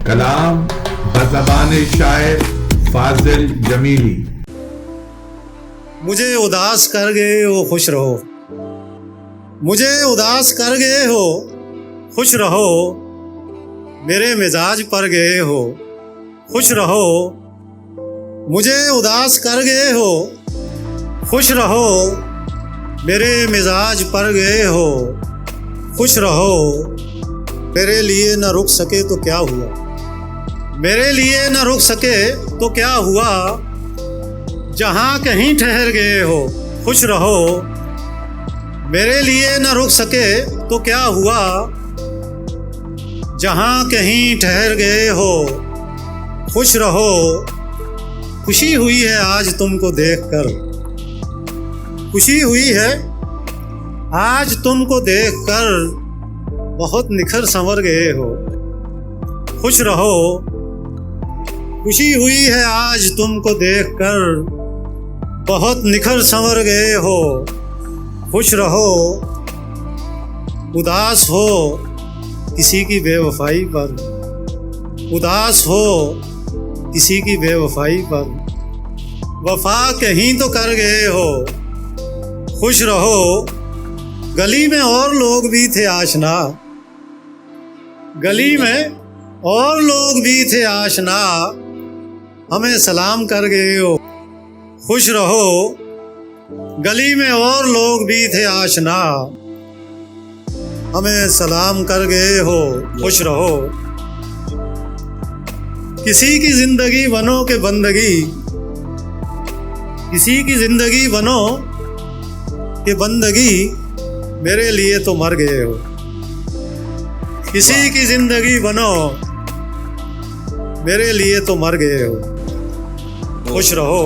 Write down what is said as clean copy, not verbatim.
कलाम बज़बान शायर फाजिल जमीली। मुझे उदास कर गए हो खुश रहो, मुझे उदास कर गए हो खुश रहो, मेरे मिजाज पर गए हो खुश रहो। मुझे उदास कर गए हो खुश रहो, मेरे मिजाज पर गए हो खुश रहो। मेरे लिए न रुक सके तो क्या हुआ, मेरे लिए न रुक सके तो क्या हुआ, जहाँ कहीं ठहर गए हो खुश रहो। मेरे लिए न रुक सके तो क्या हुआ, जहाँ कहीं ठहर गए हो खुश रहो। खुशी हुई है आज तुमको देखकर, खुशी हुई है आज तुमको देखकर, बहुत निखर संवर गए हो खुश रहो। खुशी हुई है आज तुमको देखकर, बहुत निखर संवर गए हो खुश रहो। उदास हो किसी की बेवफाई पर, उदास हो किसी की बेवफाई पर, वफा कहीं तो कर गए हो खुश रहो। गली में और लोग भी थे आशना, गली में और लोग भी थे आशना, हमें सलाम कर गए हो खुश रहो। गली में और लोग भी थे आशना, हमें सलाम कर गए हो खुश रहो। किसी की जिंदगी बनो के बंदगी, किसी की जिंदगी बनो के बंदगी, मेरे लिए तो मर गए हो। किसी की जिंदगी बनो मेरे लिए तो मर गए हो खुश रहो।